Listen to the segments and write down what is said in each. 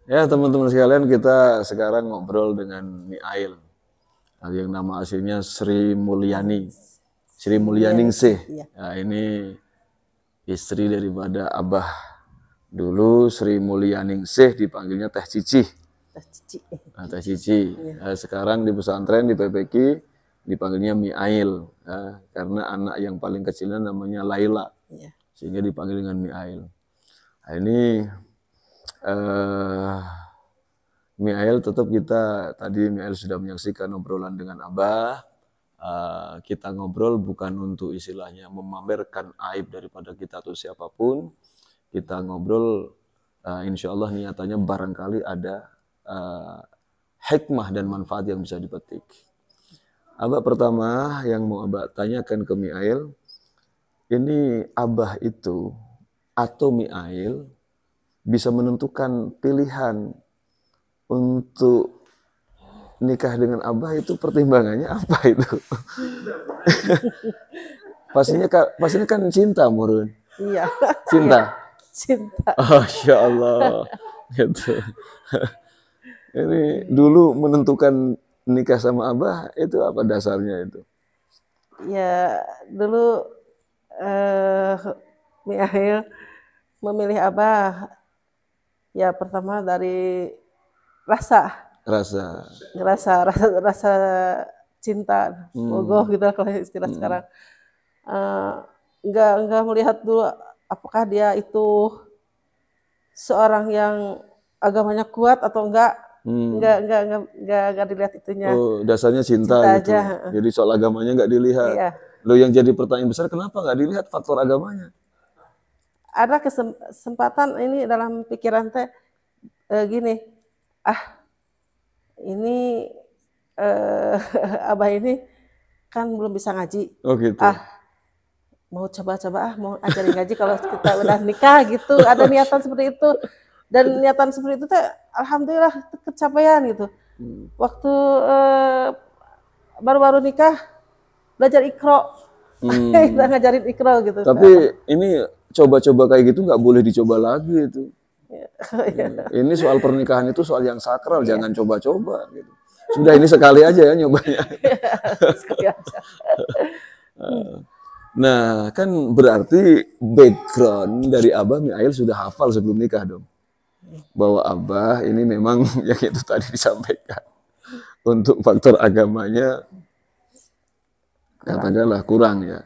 Ya teman-teman sekalian, kita sekarang ngobrol dengan Miail yang nama aslinya Sri Mulyani, Sri Mulyaningsih, Mulyaningsih. iya. Nah, ini istri daripada Abah dulu, Sri Mulyaningsih, dipanggilnya Teh Cici. Teh Cici. Nah, Teh Cici. Iya. Sekarang di pesantren di PPQ dipanggilnya Miail, karena anak yang paling kecilnya namanya Laila, Iya. sehingga dipanggil dengan Miail. Nah, ini Miail tetap kita tadi Miail sudah menyaksikan obrolan dengan Abah. Kita ngobrol bukan untuk istilahnya memamerkan aib daripada kita atau siapapun. Kita ngobrol insya Allah niatannya barangkali ada hikmah dan manfaat yang bisa dipetik. Abah pertama yang mau Abah tanyakan ke Miail, ini Abah itu atau Miail bisa menentukan pilihan untuk nikah dengan Abah itu pertimbangannya apa itu? pastinya kan cinta, Murun. Iya. Cinta. Cinta. Oh, Masya Allah. Gitu. Ini dulu menentukan nikah sama Abah itu apa dasarnya itu? Ya, dulu Miahil memilih Abah, ya pertama dari rasa, Rasa. rasa cinta, bogoh gitu kalau istilah sekarang. Nggak melihat dulu apakah dia itu seorang yang agamanya kuat atau enggak. Nggak dilihat itunya. Oh, dasarnya cinta Cinta gitu. aja. Jadi soal agamanya nggak dilihat. Iya. Lo yang jadi pertanyaan besar, kenapa nggak dilihat faktor agamanya? Ada kesempatan ini dalam pikiran teh gini, ini Abah ini kan belum bisa ngaji. Oh gitu. Mau coba-coba mau ajarin ngaji kalau kita udah nikah gitu. Ada niatan seperti itu. Dan niatan seperti itu teh alhamdulillah kecapaian gitu. Waktu baru-baru nikah belajar ikro. Kita ngajarin ikro gitu. Tapi ini coba-coba kayak gitu nggak boleh dicoba lagi itu. Ini soal pernikahan itu soal yang sakral, jangan coba-coba gitu. Sudah ini sekali aja ya nyobanya. Sekali aja. Nah, kan berarti background dari Abah Miail sudah hafal sebelum nikah dong. Bahwa Abah ini memang yang itu tadi disampaikan. Untuk faktor agamanya katakanlah kurang ya.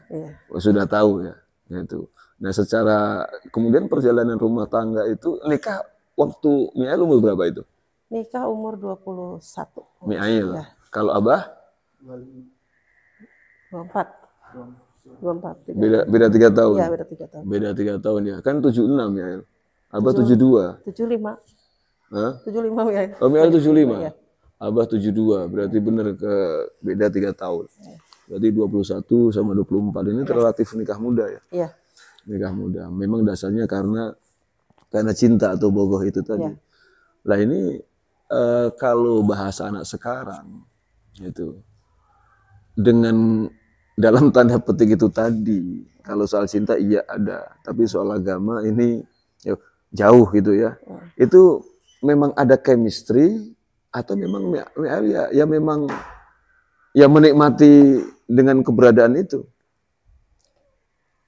Sudah tahu ya. Gitu. Nah, secara kemudian perjalanan rumah tangga itu nikah waktu Miail umur berapa itu? Nikah umur 21. Miail. Ya. Kalau Abah? 24. 24. Beda 3 tahun. Iya, beda 3 tahun. Beda 3 tahun ya. Kan 76 ya. Abah 72. 75. Hah? 75 ya. Oh, Miail 75. Ya. Abah 72. Berarti benar ke beda 3 tahun. Berarti 21 sama 24 ini relatif nikah muda ya. Iya. Nikah muda. Memang dasarnya karena cinta atau bogoh itu tadi. Ya. Lah ini kalau bahasa anak sekarang itu dengan dalam tanda petik itu tadi, kalau soal cinta iya ada, tapi soal agama ini jauh gitu ya. Itu memang ada chemistry atau memang ya memang ya menikmati dengan keberadaan itu.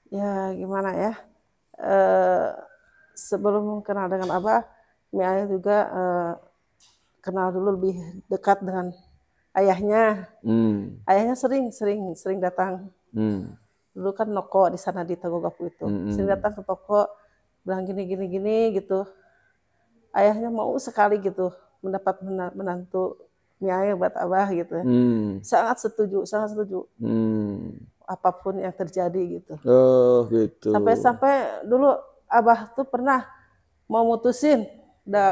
Ya gimana ya, sebelum kenal dengan Abah, Miail juga kenal dulu lebih dekat dengan ayahnya. Ayahnya sering datang. Dulu kan noko di sana di Tagogapu itu. Sering datang ke toko, bilang gini gitu. Ayahnya mau sekali gitu mendapat menantu Miail buat Abah gitu. Sangat setuju. Apapun yang terjadi gitu. Oh gitu. Sampai dulu Abah tuh pernah mau mutusin,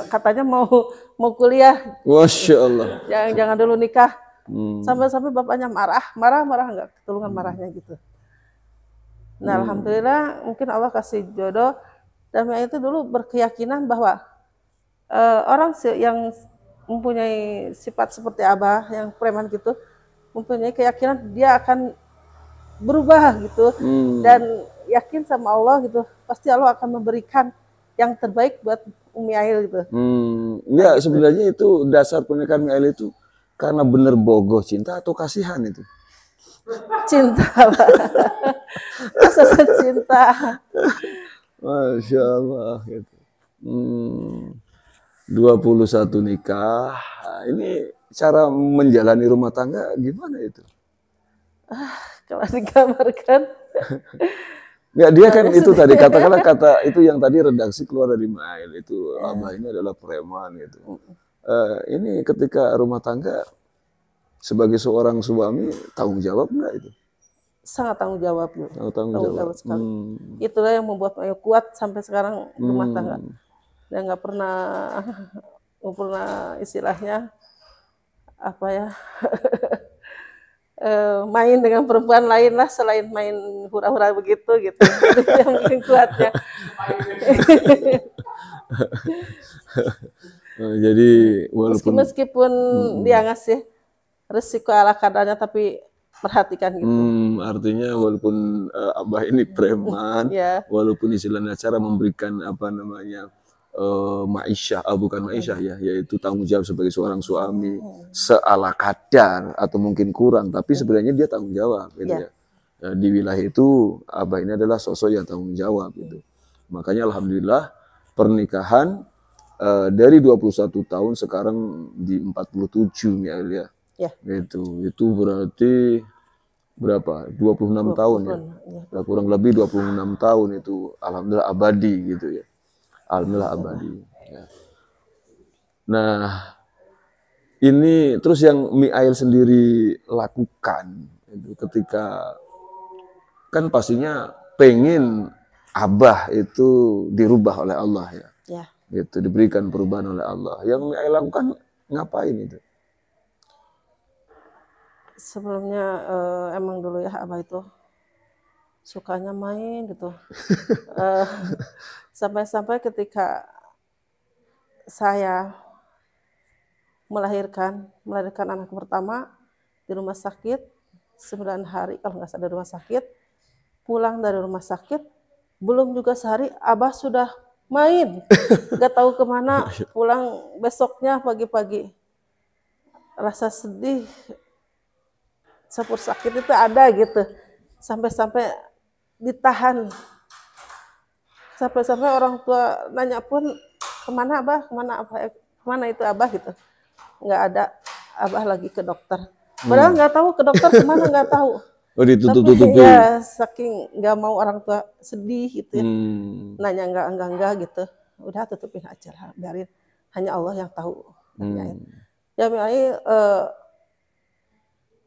katanya mau kuliah. Masya Allah. Jangan dulu nikah. Sampai bapaknya marah nggak ketulungan marahnya gitu. Nah alhamdulillah mungkin Allah kasih jodoh. Dan itu dulu berkeyakinan bahwa orang yang mempunyai sifat seperti Abah yang preman gitu, mempunyai keyakinan dia akan berubah gitu, dan yakin sama Allah gitu, pasti Allah akan memberikan yang terbaik buat Umi Ail gitu. Enggak, sebenarnya itu dasar pernikahan Umi Ail itu karena bener bogoh cinta atau kasihan itu? Cinta, Pak. Rasa cinta. Masya Allah gitu. 21 nikah. Nah, ini cara menjalani rumah tangga gimana itu? Kalau digambarkan. Ya dia kan itu tadi katakanlah kata itu yang tadi redaksi keluar dari mail itu abah ini adalah preman gitu. Ini ketika rumah tangga sebagai seorang suami tanggung jawab nggak itu? Sangat tanggung jawab. Tanggung jawab sekali. Itulah yang membuat Ayu kuat sampai sekarang rumah tangga. Dan nggak pernah istilahnya apa ya main dengan perempuan lain lah selain main hura-hura begitu gitu. Itu yang bikin kuatnya. Jadi walaupun meskipun dia ngasih resiko ala kadarnya tapi perhatikan gitu. Artinya walaupun abah ini preman, walaupun istilahnya cara memberikan apa namanya ma'isyah, bukan ma'isyah ya, yaitu tanggung jawab sebagai seorang suami seala kadar atau mungkin kurang, tapi sebenarnya dia tanggung jawab gitu ya. Di wilayah itu abah ini adalah sosok yang tanggung jawab gitu. Makanya alhamdulillah pernikahan dari 21 tahun sekarang di 47 ya. Itu berarti berapa? 26 tahun ya. Kurang lebih 26 tahun itu alhamdulillah abadi gitu ya. Alhamdulillah abadi. Ya. Nah, ini terus yang Mi Ail sendiri lakukan itu ketika kan pastinya pengen abah itu dirubah oleh Allah ya. Gitu, diberikan perubahan oleh Allah. Yang Mi Ail lakukan ngapain itu? Sebelumnya emang dulu ya abah itu sukanya main gitu. Sampai-sampai ketika saya melahirkan anak pertama di rumah sakit 9 hari kalau nggak salah di rumah sakit, pulang dari rumah sakit belum juga sehari abah sudah main, nggak tahu kemana. Pulang besoknya pagi-pagi rasa sedih, sapur sakit itu ada gitu, sampai-sampai ditahan. Sampai-sampai orang tua nanya pun kemana abah, kemana itu abah gitu. Nggak ada, abah lagi ke dokter. Padahal nggak tahu ke dokter kemana, nggak tahu. Oh ditutup-tutupi. Ya saking nggak mau orang tua sedih gitu ya. Nanya enggak gitu. Udah tutupin aja lah, biarin. Hanya Allah yang tahu. Ya Mi Ail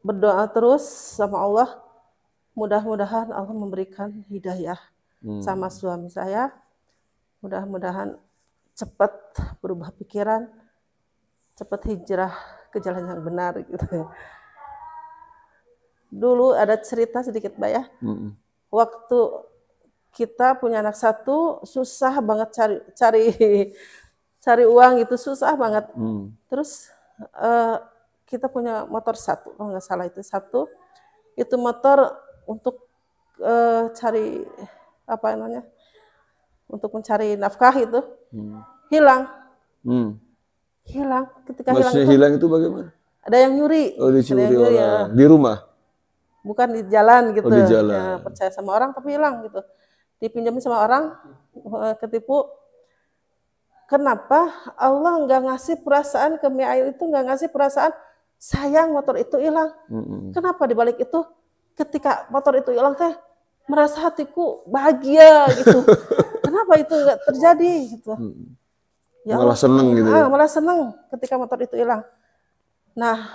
berdoa terus sama Allah. Mudah-mudahan Allah memberikan hidayah sama suami saya, mudah-mudahan cepat berubah pikiran, cepat hijrah ke jalan yang benar gitu. Dulu ada cerita sedikit Mbak ya, waktu kita punya anak satu susah banget cari uang gitu, susah banget. Terus kita punya motor satu, kalau nggak salah itu satu, itu motor untuk cari apa namanya, untuk mencari nafkah itu hilang. Ketika maksudnya hilang itu bagaimana? Ada yang nyuri. Oh dicuri orang di rumah? Bukan di jalan gitu. Oh, di jalan. Ya, percaya sama orang tapi hilang gitu. Dipinjamin sama orang, ketipu. Kenapa Allah nggak ngasih perasaan ke Mi Ail itu, nggak ngasih perasaan sayang motor itu hilang? Kenapa dibalik itu ketika motor itu hilang teh merasa hatiku bahagia gitu. Kenapa itu nggak terjadi gitu? Ya malah seneng gitu. Malah seneng ketika motor itu hilang. Nah,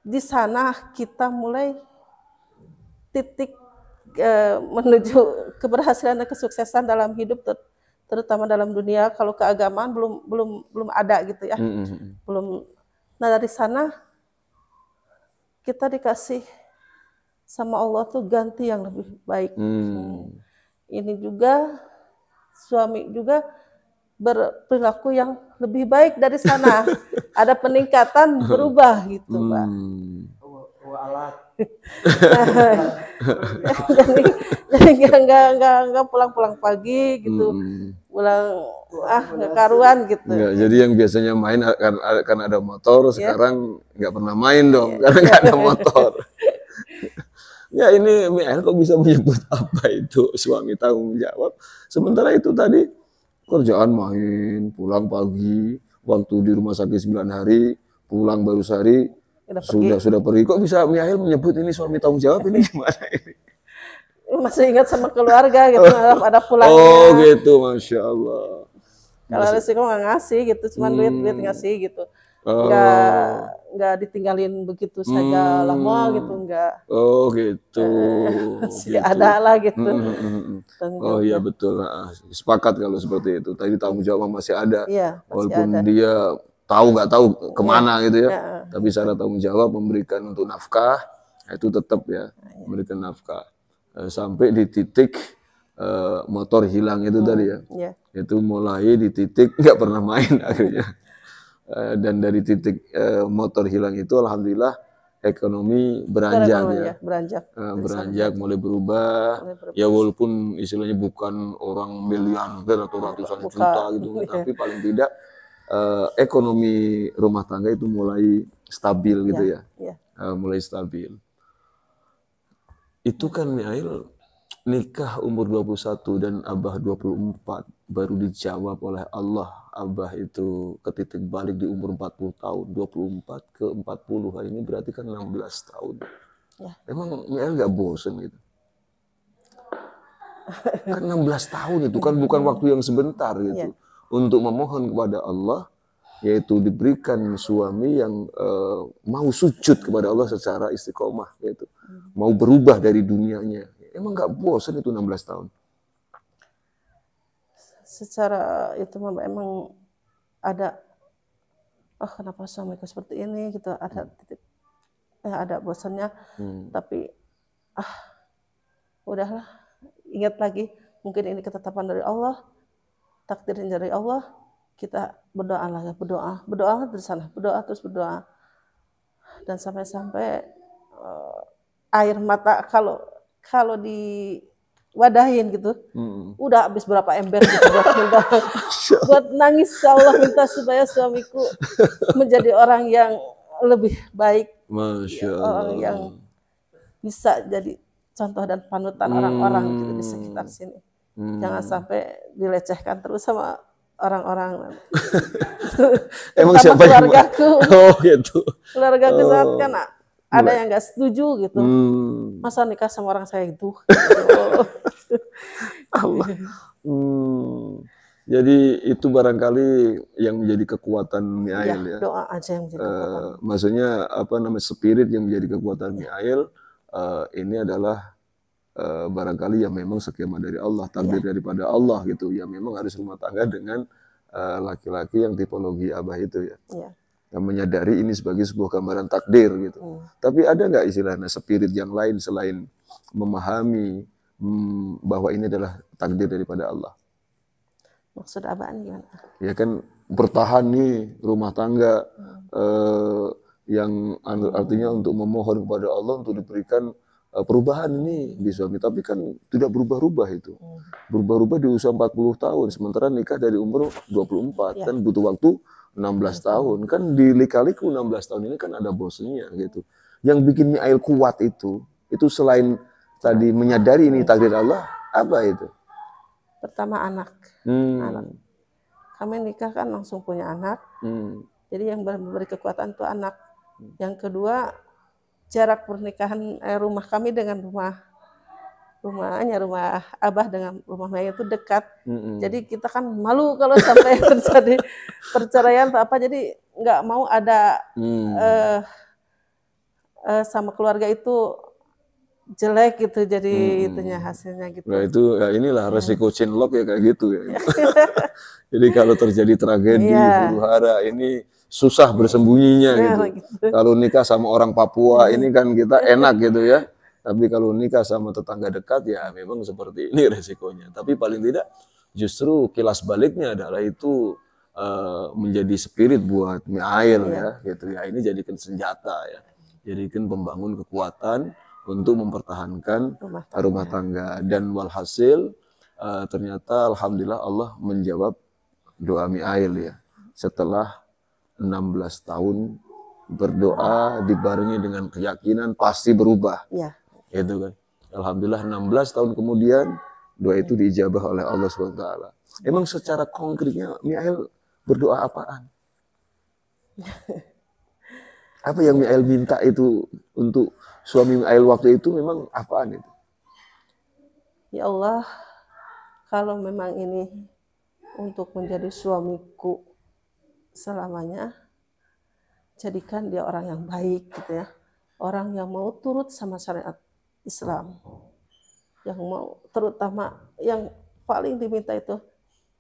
di sana kita mulai titik menuju keberhasilan dan kesuksesan dalam hidup, terutama dalam dunia. Kalau keagamaan belum ada gitu ya. Belum. Nah, dari sana kita dikasih sama Allah tuh ganti yang lebih baik. Ini juga suami juga berperilaku yang lebih baik dari sana. Ada peningkatan, berubah gitu, Pak. Jadi nggak pulang-pulang pagi gitu. pulang nggak karuan gitu. Enggak, jadi yang biasanya main karena ada motor, sekarang nggak pernah main dong, karena nggak ada motor. Ya ini Mi'ael kok bisa menyebut apa itu suami tanggung jawab, sementara itu tadi kerjaan main, pulang pagi, waktu di rumah sakit 9 hari, pulang baru sehari, sudah pergi. Kok bisa Mi'ael menyebut ini suami tanggung jawab, ini gimana ini? Masih ingat sama keluarga gitu, ada pulangnya. Oh gitu, Masya Allah. Kalau resiko nggak ngasih gitu, cuma duit ngasih gitu. Nggak ditinggalin begitu saja lama gitu, nggak. Oh gitu. Masih ada lah gitu. Oh iya betul. Sepakat kalau seperti itu. Tadi tanggung jawab masih ada. Iya, walaupun ada. Dia tahu nggak tahu kemana gitu ya. Tapi secara tanggung jawab memberikan untuk nafkah, itu tetap ya memberikan nafkah. Sampai di titik motor hilang itu tadi ya. Itu mulai di titik nggak pernah main akhirnya. Dan dari titik motor hilang itu alhamdulillah ekonomi beranjak ya. Beranjak mulai berubah. Ya walaupun istilahnya bukan orang miliarder atau ratusan juta gitu, tapi paling tidak ekonomi rumah tangga itu mulai stabil gitu ya. Mulai stabil. Itu kan Mi'ael nikah umur 21 dan Abah 24 baru dijawab oleh Allah. Abah itu ke titik balik di umur 40 tahun, 24 ke 40 hari ini berarti kan 16 tahun. Emang Mi'ael nggak bosen gitu? Kan 16 tahun itu kan bukan waktu yang sebentar gitu. Untuk memohon kepada Allah, yaitu diberikan suami yang mau sujud kepada Allah secara istiqomah, yaitu mau berubah dari dunianya. Emang nggak bosan itu 16 tahun? Secara itu memang ada, kenapa suamiku seperti ini gitu, ada titik, ada bosannya, tapi udahlah, ingat lagi, mungkin ini ketetapan dari Allah, takdirnya dari Allah, kita berdoa lah ya, berdoa di sana, terus berdoa, dan sampai-sampai air mata kalau diwadahin gitu, udah habis berapa ember gitu buat nangis. Allah minta supaya suamiku menjadi orang yang lebih baik, orang yang bisa jadi contoh dan panutan orang-orang gitu di sekitar sini. Jangan sampai dilecehkan terus sama orang-orang. Emang siapa keluargaku? Oh gitu. Keluargaku saat kan ada yang nggak setuju gitu. Masa nikah sama orang saya itu? Jadi itu barangkali yang menjadi kekuatan Mi'ael ya. Doa aja yang menjadi kekuatan. Maksudnya apa namanya, spirit yang menjadi kekuatan Mi'ael ini adalah barangkali ya memang skema dari Allah, takdir daripada Allah gitu. Ya memang harus rumah tangga dengan laki-laki yang tipologi Abah itu ya. Yang menyadari ini sebagai sebuah gambaran takdir gitu. Tapi ada nggak istilahnya spirit yang lain selain memahami bahwa ini adalah takdir daripada Allah? Maksud Abah ini gimana? Ya kan bertahan nih rumah tangga yang artinya untuk memohon kepada Allah untuk diberikan perubahan ini di suami, tapi kan tidak berubah-ubah itu. Berubah-ubah di usia 40 tahun, sementara nikah dari umur 24 kan butuh waktu 16 tahun. Kan dilika-liku 16 tahun ini kan ada bosannya gitu. Yang bikin Mi'ael kuat itu selain tadi menyadari ini takdir Allah, apa itu? Pertama anak. Anak. Kami nikah kan langsung punya anak. Jadi yang memberi kekuatan itu anak. Yang kedua, jarak pernikahan rumah kami dengan rumah Abah dengan rumah Maya itu dekat. Jadi kita kan malu kalau sampai terjadi perceraian atau apa. Jadi nggak mau ada sama keluarga itu jelek gitu, jadi itunya hasilnya gitu. Nah itu ya inilah resiko cinlok ya kayak gitu ya. Jadi kalau terjadi tragedi huru-hara ini susah bersembunyinya gitu. Kalau nikah sama orang Papua ini kan kita enak gitu ya. Tapi kalau nikah sama tetangga dekat ya memang seperti ini resikonya. Tapi paling tidak justru kilas baliknya adalah itu menjadi spirit buat Mi'ael ya gitu ya. Ini jadikan senjata ya. Jadikan pembangun kekuatan untuk mempertahankan rumah tangga. Dan walhasil ternyata alhamdulillah Allah menjawab doa Mi'ail ya. Setelah 16 tahun berdoa dibarengi dengan keyakinan pasti berubah. Ya. Itu kan. Alhamdulillah 16 tahun kemudian doa itu diijabah oleh Allah SWT. Emang secara konkretnya Mi'ail berdoa apaan? Apa yang Mi'ail minta itu untuk suami Mi'ail waktu itu memang apaan itu? Ya Allah, kalau memang ini untuk menjadi suamiku selamanya, jadikan dia orang yang baik gitu ya. Orang yang mau turut sama syariat Islam. Yang mau, terutama yang paling diminta itu,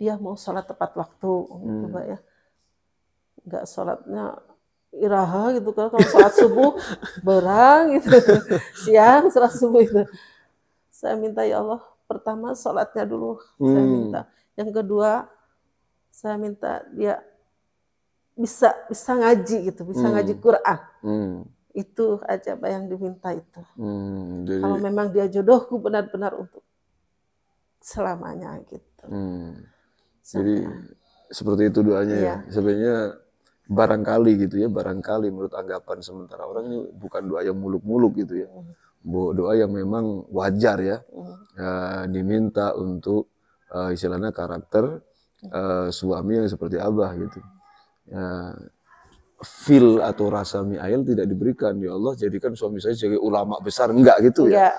dia mau sholat tepat waktu gitu Pak ya. Enggak sholatnya iraha gitu kan, kalau sholat subuh berang gitu. Siang sholat subuh itu. Saya minta ya Allah, pertama sholatnya dulu saya minta. Yang kedua, saya minta dia bisa ngaji gitu, bisa ngaji Quran. Itu aja Pak yang diminta itu. Jadi, kalau memang dia jodohku benar-benar untuk selamanya gitu. Jadi seperti itu doanya ya. Sebenarnya barangkali gitu ya, barangkali menurut anggapan sementara orang ini bukan doa yang muluk-muluk gitu ya. Doa yang memang wajar ya. Diminta untuk istilahnya karakter suami yang seperti Abah gitu. Feel atau rasa Mi'ail tidak diberikan. Ya Allah, jadikan suami saya sebagai ulama besar. Enggak gitu ya.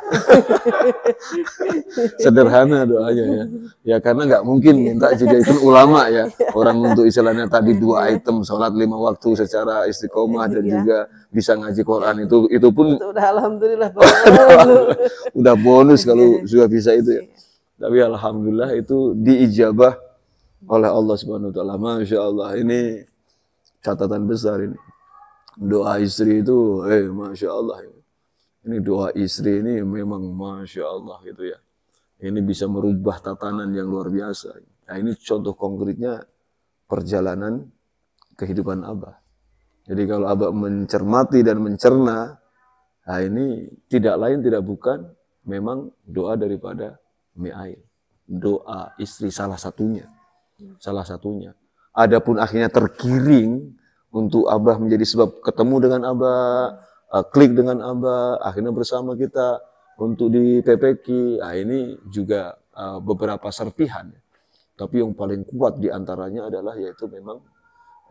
Sederhana doanya ya. Ya karena enggak mungkin minta jadikan ulama ya. Orang untuk istilahnya tadi 2 item, sholat 5 waktu secara istiqomah dan juga bisa ngaji Quran itu pun udah alhamdulillah. Udah bonus kalau sudah bisa itu ya. Tapi alhamdulillah itu diijabah oleh Allah Subhanahu wa taala. Masya Allah, ini catatan besar ini. Doa istri itu, Masya Allah. Ini doa istri ini memang Masya Allah gitu ya. Ini bisa merubah tatanan yang luar biasa. Nah ini contoh konkretnya perjalanan kehidupan Abah. Jadi kalau Abah mencermati dan mencerna, nah ini tidak lain tidak bukan memang doa daripada Mi'ail. Doa istri salah satunya. Salah satunya. Adapun akhirnya tergiring untuk Abah menjadi sebab ketemu dengan Abah, klik dengan Abah, akhirnya bersama kita untuk di PPQ. Nah, ini juga beberapa serpihan. Tapi yang paling kuat diantaranya adalah yaitu memang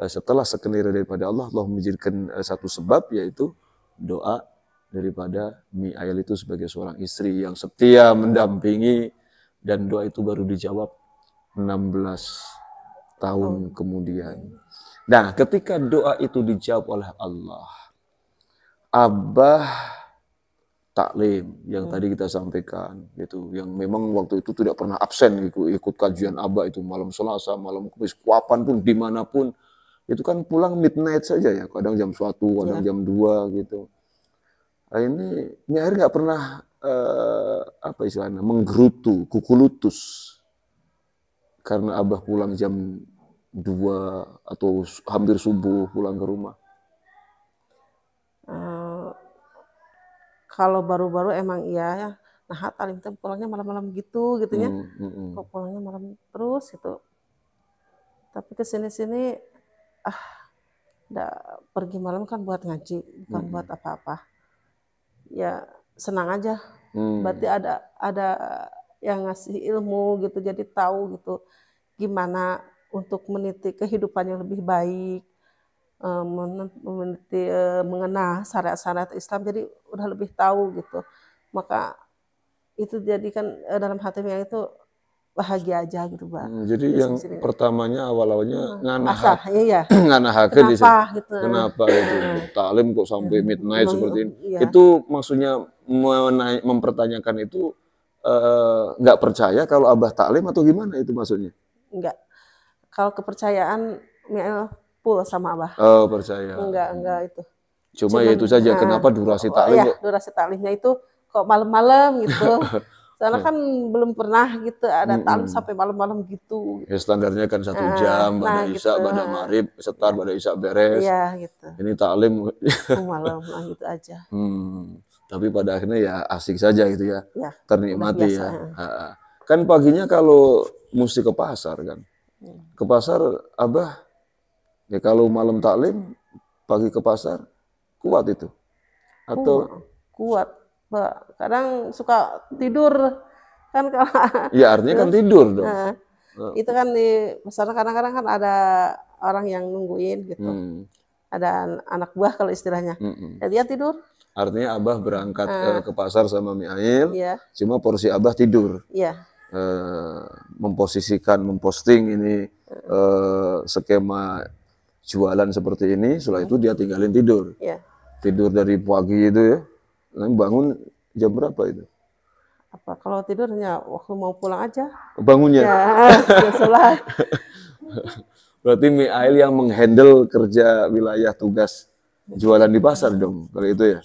setelah skenario daripada Allah menjadikan satu sebab yaitu doa daripada Mi'ail itu sebagai seorang istri yang setia mendampingi, dan doa itu baru dijawab 16 tahun kemudian. Nah, ketika doa itu dijawab oleh Allah, Abah taklim yang tadi kita sampaikan, gitu, yang memang waktu itu tidak pernah absen ikut kajian Abah itu malam Selasa, malam Kamis, kapanpun, dimanapun, itu kan pulang midnight saja ya, kadang jam 1, kadang jam 2 gitu. Nah, ini Mi'ail nggak pernah apa istilahnya menggerutu, kuku lutus karena Abah pulang jam 2 atau hampir subuh pulang ke rumah. Kalau baru-baru emang iya ya. Nah, talim pulangnya malam-malam gitu ya. Kok pulangnya malam terus gitu. Tapi kesini-sini udah pergi malam kan buat ngaji, bukan buat apa-apa. Ya senang aja. Berarti ada yang ngasih ilmu gitu, jadi tahu gitu gimana untuk meniti kehidupan yang lebih baik, meniti mengenal syariat-syariat Islam, jadi udah lebih tahu gitu. Maka itu jadikan dalam hatinya itu bahagia aja gitu, Pak. Jadi yang pertamanya awal-awalnya nganahakeun di sini. Kenapa itu? Taklim kok sampai midnight seperti ini. Itu maksudnya mempertanyakan itu nggak percaya kalau Abah taklim atau gimana itu maksudnya? Enggak. Kalau kepercayaan Mi'ail full sama Abah. Oh, percaya. Enggak itu. Cuma ya itu saja, kenapa durasi taklim? Iya, durasi taklimnya itu kok malam-malam gitu. Soalnya kan belum pernah gitu ada taklim sampai malam-malam gitu. Ya standarnya kan 1 jam, pada Isya, pada Maghrib, setar, pada Isya beres. Iya gitu. Ini taklim malam gitu aja. Tapi pada akhirnya ya asik saja gitu ya, ternikmati ya. Kan paginya kalau mesti ke pasar kan. Ke pasar Abah, ya kalau malam taklim, pagi ke pasar, kuat itu? Atau? Kuat, Pak. Kadang suka tidur. Kan kalau Ya artinya kan tidur dong. itu kan di pasar kadang-kadang kan ada orang yang nungguin gitu. Ada anak buah kalau istilahnya. Ya dia tidur. Artinya Abah berangkat ke pasar sama Mi'ail, Iya. cuma porsi Abah tidur. Iya. Memposting ini skema jualan seperti ini, setelah itu dia tinggalin tidur. Iya. Tidur dari pagi itu ya, bangun jam berapa itu? Apa kalau tidurnya waktu mau pulang aja? Bangunnya? Ya, sholat. Berarti Mi'ail yang menghandle kerja wilayah tugas jualan di pasar dong, kalau itu ya?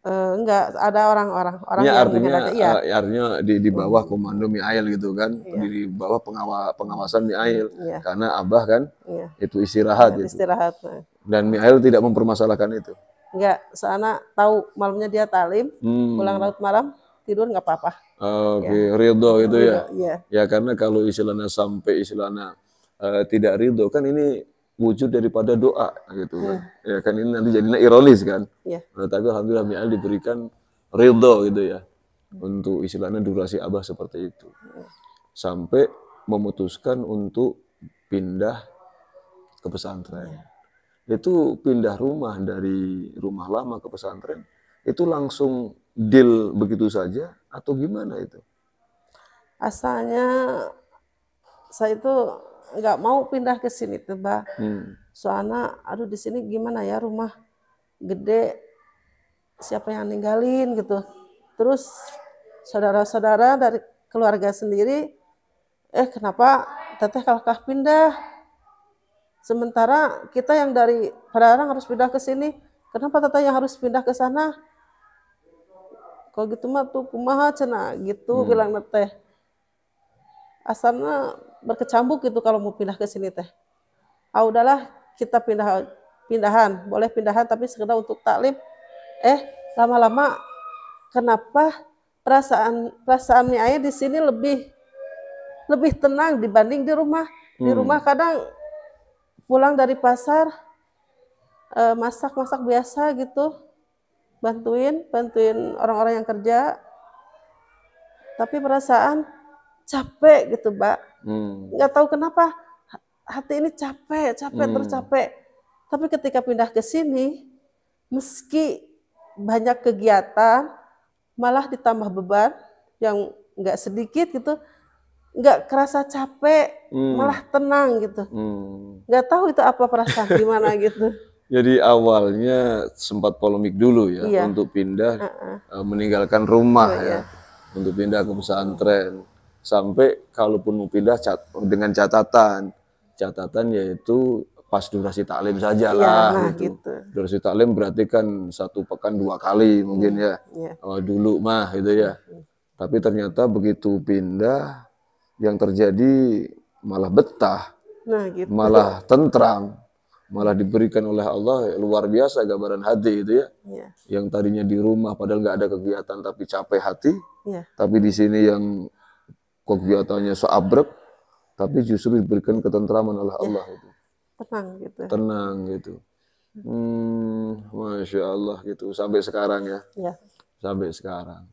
Enggak, ada orang Ya, yang artinya di bawah komando Mi'ail gitu kan, di bawah pengawasan Mi'ail, karena Abah kan itu istirahat gitu. Istirahat. Dan Mi'ail tidak mempermasalahkan itu. Enggak, soalnya tahu malamnya dia talim, pulang laut malam tidur nggak apa-apa. Oke, ridho gitu ya. Iya. Ya karena kalau istilahnya sampai istilahnya tidak ridho kan ini wujud daripada doa gitu kan. Ya kan ini nanti jadinya ironis kan. Nah, tapi alhamdulillah Mi'ail diberikan ridho gitu ya. Untuk istilahnya durasi Abah seperti itu. Sampai memutuskan untuk pindah ke pesantren. Itu pindah rumah dari rumah lama ke pesantren. Itu langsung deal begitu saja atau gimana itu? Asalnya saya itu nggak mau pindah ke sini tuh, Mbak. Soalnya aduh di sini gimana ya, rumah gede, siapa yang ninggalin gitu. Terus saudara-saudara dari keluarga sendiri, kenapa teteh kalkah pindah? Sementara kita yang dari Padang harus pindah ke sini, kenapa teteh yang harus pindah ke sana? Kalau gitu mah tuh kumaha cenah gitu bilang teh. Asalnya berkecambuk gitu kalau mau pindah ke sini teh. Udahlah kita pindahan, boleh pindahan tapi sekedar untuk taklim. Lama-lama kenapa perasaan Mi'ail di sini lebih tenang dibanding di rumah. Di rumah kadang pulang dari pasar masak-masak biasa gitu. Bantuin orang-orang yang kerja, tapi perasaan capek gitu, Mbak. Nggak tahu kenapa hati ini capek terus capek. Tapi ketika pindah ke sini, meski banyak kegiatan, malah ditambah beban yang nggak sedikit gitu, nggak kerasa capek, malah tenang gitu. Nggak tahu itu apa perasaan gimana gitu. Jadi awalnya sempat polemik dulu ya untuk pindah, meninggalkan rumah untuk pindah ke pesantren. Sampai kalaupun mau pindah dengan catatan yaitu pas durasi taklim saja lah gitu. Durasi taklim berarti kan 1 pekan 2 kali mungkin ya. Dulu mah gitu ya. Tapi ternyata begitu pindah yang terjadi malah betah, malah tentram. Malah diberikan oleh Allah luar biasa gambaran hati itu ya. Yang tadinya di rumah padahal nggak ada kegiatan tapi capek hati. Tapi di sini yang kegiatannya seabrek tapi justru diberikan ketentraman oleh Allah itu. Tenang gitu. Masya Allah gitu sampai sekarang ya. Sampai sekarang.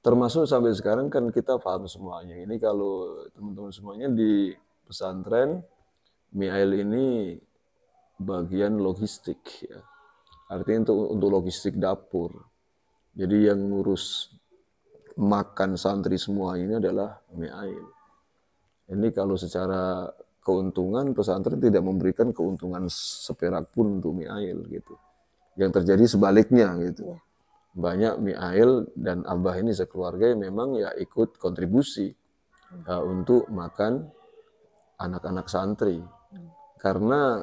Termasuk sampai sekarang kan kita paham semuanya. Ini kalau teman-teman semuanya di pesantren Mi'ail ini bagian logistik ya. Artinya untuk logistik dapur. Jadi yang ngurus makan santri semua ini adalah Mi'ail. Ini kalau secara keuntungan pesantren tidak memberikan keuntungan seperak pun untuk Mi'ail gitu. Yang terjadi sebaliknya gitu. Banyak Mi'ail dan Abah ini sekeluarga yang memang ya ikut kontribusi untuk makan anak-anak santri. Karena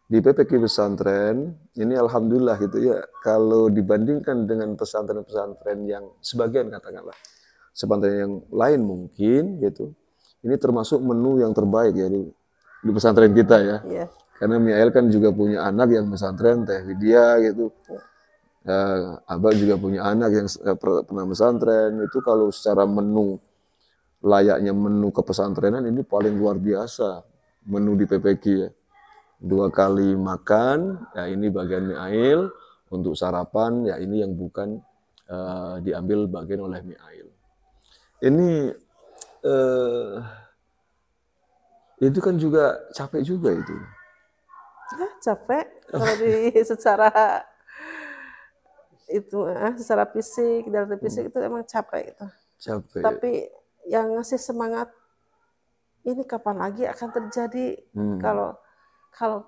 di PPK pesantren ini alhamdulillah gitu ya, kalau dibandingkan dengan pesantren-pesantren yang sebagian katakanlah pesantren yang lain mungkin gitu, ini termasuk menu yang terbaik ya di pesantren kita ya. Karena Mi'ail kan juga punya anak yang pesantren, Teh Widya gitu. Abah juga punya anak yang pernah pesantren. Itu kalau secara menu layaknya menu kepesantrenan ini paling luar biasa menu di PPG ya. 2 kali makan, ya ini bagian mie ail, untuk sarapan ya ini yang bukan diambil bagian oleh mie ail. Ini itu kan juga capek juga itu. Ya, capek kalau secara fisik, dari fisik itu emang capek itu. Capek. Tapi yang ngasih semangat ini kapan lagi akan terjadi kalau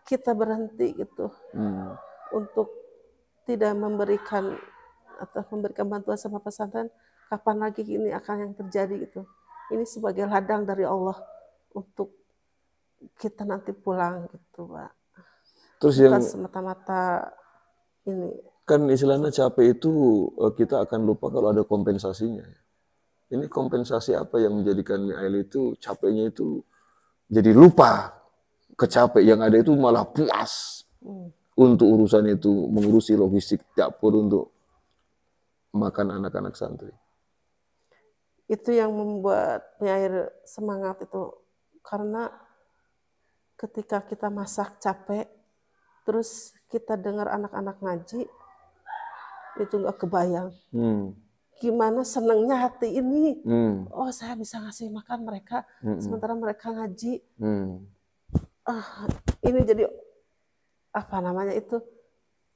kita berhenti gitu untuk tidak memberikan bantuan sama pesantren, kapan lagi ini akan yang terjadi gitu. Ini sebagai ladang dari Allah untuk kita nanti pulang gitu, Pak. Terus bukan yang semata-mata ini. Kan istilahnya capek itu kita akan lupa kalau ada kompensasinya. Ini kompensasi apa yang menjadikan mie ail itu capeknya itu jadi lupa kecapek, yang ada itu malah puas untuk urusan itu, mengurusi logistik dapur untuk makan anak-anak santri. Itu yang membuat mie air semangat itu, karena ketika kita masak capek, terus kita dengar anak-anak ngaji, itu nggak kebayang. Gimana senangnya hati ini. Oh, saya bisa ngasih makan mereka, sementara mereka ngaji. Ini jadi apa namanya itu,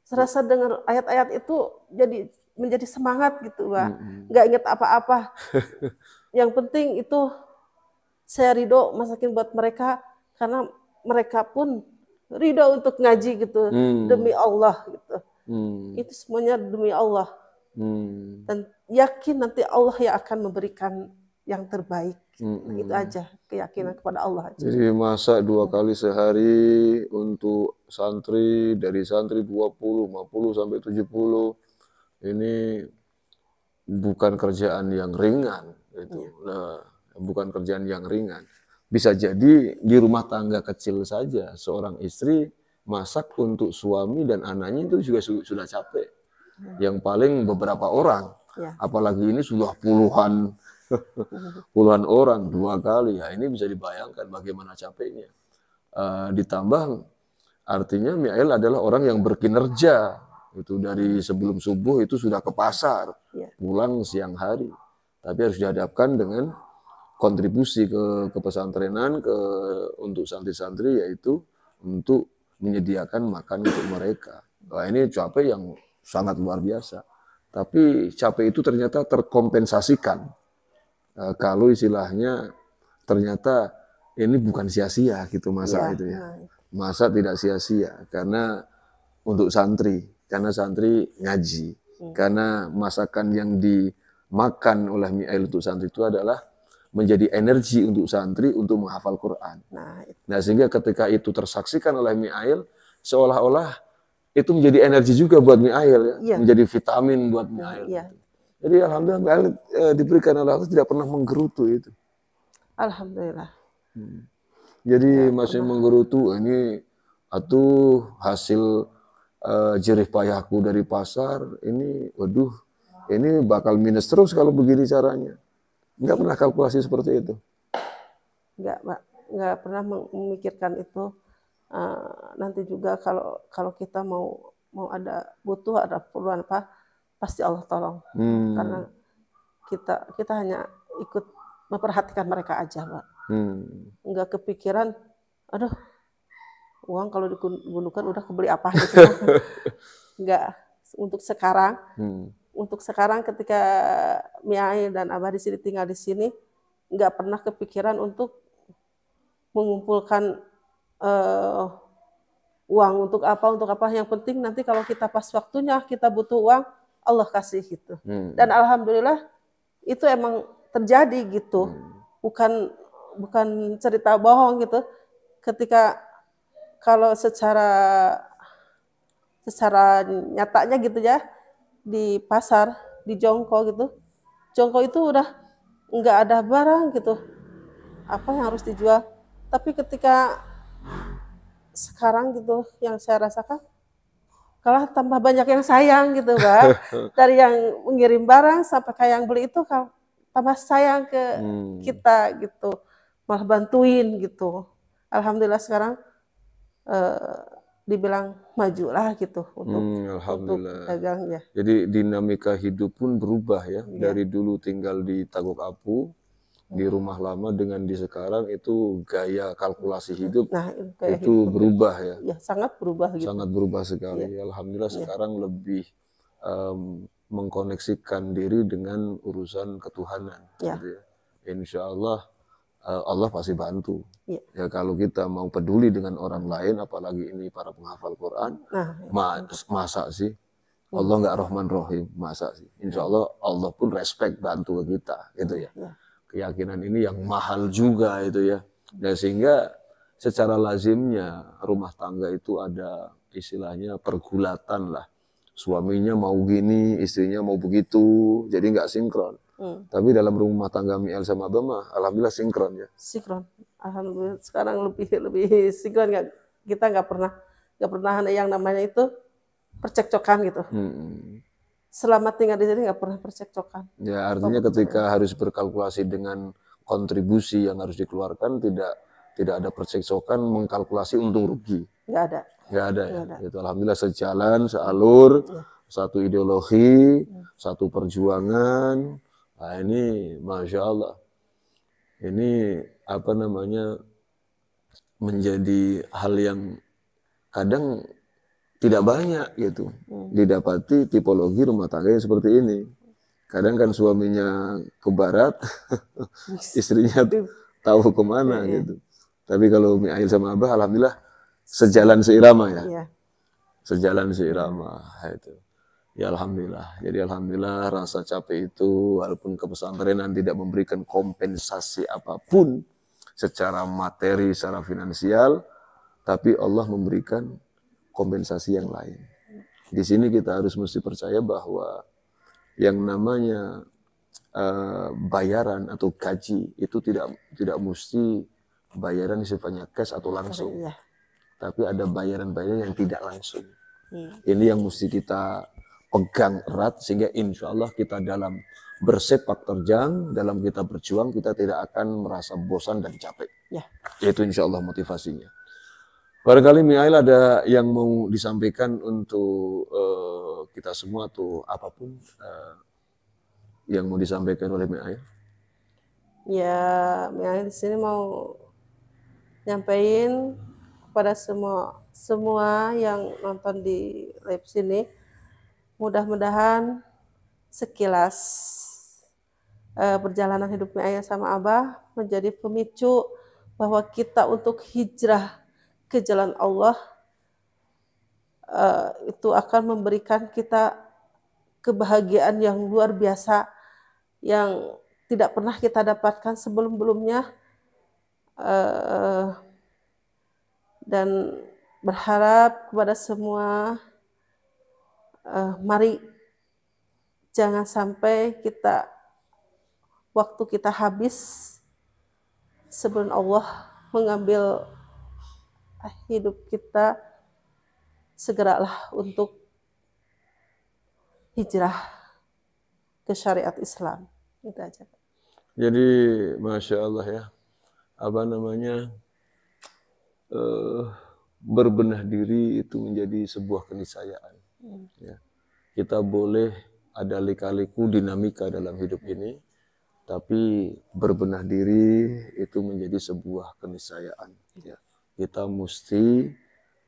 serasa dengar ayat-ayat itu jadi menjadi semangat gitu, Pak. Nggak ingat apa-apa. Yang penting itu saya ridho masakin buat mereka, karena mereka pun ridho untuk ngaji gitu, demi Allah gitu. Itu semuanya demi Allah. Dan yakin nanti Allah yang akan memberikan yang terbaik. Nah, itu aja, keyakinan kepada Allah aja. Jadi masak 2 kali sehari untuk santri, dari santri 20, 50 sampai 70. Ini bukan kerjaan yang ringan itu. Nah, bukan kerjaan yang ringan. Bisa jadi di rumah tangga kecil saja seorang istri masak untuk suami dan anaknya itu juga sudah capek. Yang paling beberapa orang, apalagi ini sudah puluhan orang 2 kali. Ya, ini bisa dibayangkan bagaimana capeknya. Ditambah artinya mie ail adalah orang yang berkinerja. Itu dari sebelum subuh itu sudah ke pasar, pulang siang hari. Tapi harus dihadapkan dengan kontribusi ke pesantrenan, untuk santri-santri, yaitu untuk menyediakan makan untuk mereka. Wah, ini capek yang sangat luar biasa. Tapi capek itu ternyata terkompensasikan. Kalau istilahnya ternyata ini bukan sia-sia gitu masa itu ya. Masa tidak sia-sia karena untuk santri, karena santri ngaji, karena masakan yang dimakan oleh mie ail untuk santri itu adalah menjadi energi untuk santri untuk menghafal Quran. Nah, sehingga ketika itu tersaksikan oleh mie ail, seolah-olah itu menjadi energi juga buat mie ail ya, menjadi vitamin buat mie ail. Jadi alhamdulillah mie ail diberikan oleh Allah tidak pernah menggerutu itu. Alhamdulillah. Jadi masih menggerutu, ini atuh hasil jerih payahku dari pasar, ini waduh, ini bakal minus terus kalau begini caranya. Enggak pernah kalkulasi seperti itu? Enggak, Pak. Enggak pernah memikirkan itu. Nanti juga kalau kita mau ada butuh, ada keperluan apa, pasti Allah tolong. Karena kita hanya ikut memperhatikan mereka aja, Pak. Enggak kepikiran, aduh, uang kalau digunakan udah kebeli apa gitu. Enggak. Untuk sekarang ketika mie ail dan Abah di sini tinggal di sini, enggak pernah kepikiran untuk mengumpulkan uang untuk apa. Yang penting nanti kalau kita pas waktunya kita butuh uang, Allah kasih gitu. Dan alhamdulillah itu emang terjadi gitu. Bukan cerita bohong gitu. Ketika kalau secara nyatanya gitu ya, di pasar, di Jongko gitu, Jongko itu udah nggak ada barang gitu, apa yang harus dijual. Tapi ketika sekarang gitu, yang saya rasakan, kalah tambah banyak yang sayang gitu, Pak. Dari yang mengirim barang sampai ke yang beli itu, tambah sayang ke kita gitu, malah bantuin gitu. Alhamdulillah sekarang dibilang maju lah gitu untuk dagang ya. Jadi dinamika hidup pun berubah ya, dari dulu tinggal di Tagok Apu, di rumah lama dengan di sekarang itu gaya kalkulasi hidup itu berubah ya. Ya sangat berubah gitu. Sangat berubah sekali. Alhamdulillah sekarang lebih mengkoneksikan diri dengan urusan ketuhanan. Gitu ya. Insya Allah Allah pasti bantu. Ya kalau kita mau peduli dengan orang lain, apalagi ini para penghafal Quran, masa sih Allah nggak Rahman Rahim, masa sih? Insya Allah Allah pun respect bantu ke kita, gitu ya. Keyakinan ini yang mahal juga itu ya. Dan sehingga secara lazimnya rumah tangga itu ada istilahnya pergulatan lah. Suaminya mau gini, istrinya mau begitu, jadi nggak sinkron. Tapi dalam rumah tangga Mi'ael sama Abah mah, alhamdulillah sinkron ya. Sinkron, alhamdulillah sekarang lebih sinkron. Kita nggak pernah ada yang namanya itu percekcokan gitu. Selama tinggal di sini nggak pernah percekcokan. Ya artinya ketika harus berkalkulasi dengan kontribusi yang harus dikeluarkan, tidak ada percekcokan mengkalkulasi untung rugi. Nggak ada. Nggak ada ya. Itu alhamdulillah sejalan, sealur, satu ideologi, satu perjuangan. Nah ini Masya Allah, ini apa namanya, menjadi hal yang kadang tidak banyak gitu didapati tipologi rumah tangga yang seperti ini. Kadang kan suaminya ke barat, istrinya tahu kemana gitu. Tapi kalau Mi'ael sama Abah alhamdulillah sejalan seirama ya. Sejalan seirama itu. Ya alhamdulillah. Jadi alhamdulillah rasa capek itu walaupun kepesantrenan tidak memberikan kompensasi apapun secara materi, secara finansial, tapi Allah memberikan kompensasi yang lain. Di sini kita harus mesti percaya bahwa yang namanya bayaran atau gaji itu tidak mesti bayaran sifatnya cash atau langsung. Tapi ada bayaran-bayaran yang tidak langsung. Ini yang mesti kita pegang erat sehingga insya Allah kita dalam bersepak terjang, dalam kita berjuang, kita tidak akan merasa bosan dan capek. Itu insya Allah motivasinya. Barangkali Mi'ael ada yang mau disampaikan untuk kita semua atau apapun yang mau disampaikan oleh Mi'ael? Ya, Mi'ael di sini mau nyampaikan kepada semua yang nonton di live sini, mudah-mudahan sekilas perjalanan hidup Mi'ael sama Abah menjadi pemicu bahwa kita untuk hijrah ke jalan Allah itu akan memberikan kita kebahagiaan yang luar biasa yang tidak pernah kita dapatkan sebelum-belumnya, dan berharap kepada semua mari jangan sampai waktu kita habis sebelum Allah mengambil hidup kita. Segeralah untuk hijrah ke syariat Islam. Itu aja. Jadi Masya Allah ya, apa namanya, berbenah diri itu menjadi sebuah keniscayaan. Ya. Kita boleh ada lika-liku dinamika dalam hidup ini, tapi berbenah diri itu menjadi sebuah keniscayaan. Ya. Kita mesti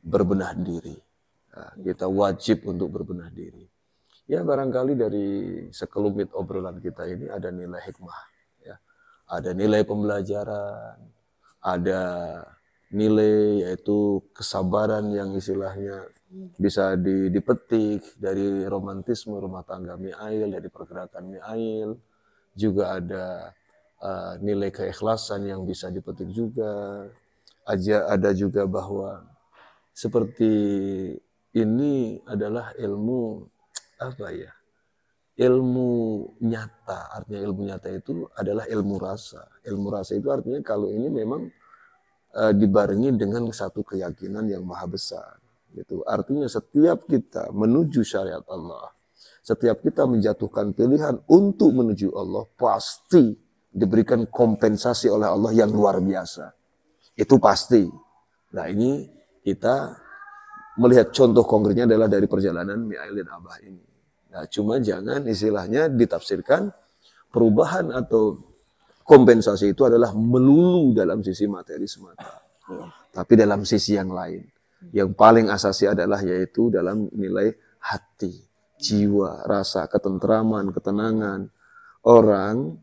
berbenah diri. Nah, kita wajib untuk berbenah diri. Ya barangkali dari sekelumit obrolan kita ini ada nilai hikmah. Ya. Ada nilai pembelajaran, ada nilai yaitu kesabaran yang istilahnya bisa dipetik dari romantisme rumah tangga Mi'ael, dari pergerakan Mi'ael. Juga ada nilai keikhlasan yang bisa dipetik juga. Ada juga bahwa seperti ini adalah ilmu apa ya? Ilmu nyata. Artinya ilmu nyata itu adalah ilmu rasa. Ilmu rasa itu artinya kalau ini memang dibarengi dengan satu keyakinan yang maha besar. Gitu. Artinya setiap kita menuju syariat Allah, setiap kita menjatuhkan pilihan untuk menuju Allah, pasti diberikan kompensasi oleh Allah yang luar biasa. Itu pasti. Nah ini kita melihat contoh konkretnya adalah dari perjalanan Mi'ail dan Abah ini. Nah cuma jangan istilahnya ditafsirkan perubahan atau kompensasi itu adalah melulu dalam sisi materi semata. Tapi dalam sisi yang lain. Yang paling asasi adalah yaitu dalam nilai hati, jiwa, rasa, ketentraman, ketenangan. Orang,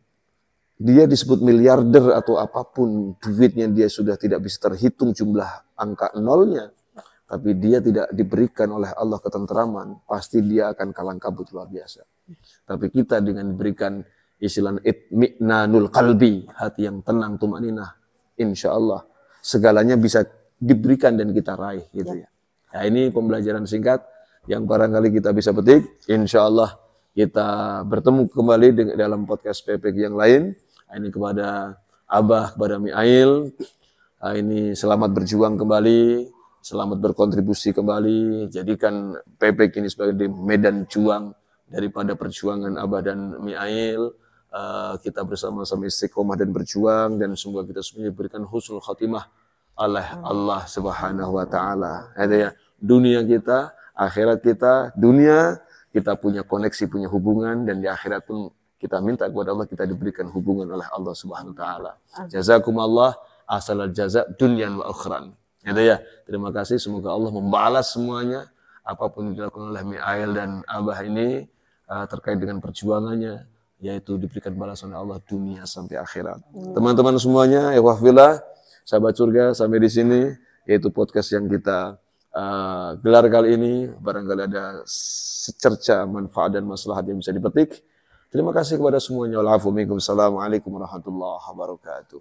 dia disebut miliarder atau apapun, duitnya dia sudah tidak bisa terhitung jumlah angka nolnya. Tapi dia tidak diberikan oleh Allah ketentraman, pasti dia akan kalang kabut luar biasa. Tapi kita dengan diberikan istilah itmi'nanul qalbi, hati yang tenang, tumaninah, insya Allah segalanya bisa diberikan dan kita raih gitu ya. Nah ini pembelajaran singkat yang barangkali kita bisa petik. Insya Allah kita bertemu kembali dalam podcast PPG yang lain. Ini kepada Abah, kepada Mi'ail, ini selamat berjuang kembali. Selamat berkontribusi kembali, jadikan PPG ini sebagai medan juang daripada perjuangan Abah dan Mi'ail. Kita bersama-sama istiqomah dan berjuang, dan semoga kita semua diberikan husnul khatimah oleh Allah Subhanahu wa Ta'ala. Ya, dunia kita, akhirat kita, dunia kita punya koneksi, punya hubungan, dan di akhirat pun kita minta kepada Allah kita diberikan hubungan oleh Allah Subhanahu wa Ta'ala. Jazakumullah asalal jaza dunyan wa ukhran. Gitu ya. Terima kasih, semoga Allah membalas semuanya apapun yang dilakukan oleh Mi'ail dan Abah ini terkait dengan perjuangannya, yaitu diberikan balasan oleh Allah dunia sampai akhirat. Teman-teman semuanya, ikhwah, sahabat surga, sampai di sini yaitu podcast yang kita gelar kali ini. Barangkali ada secerca manfaat dan maslahat yang bisa dipetik. Terima kasih kepada semuanya. Assalamualaikum warahmatullahi wabarakatuh.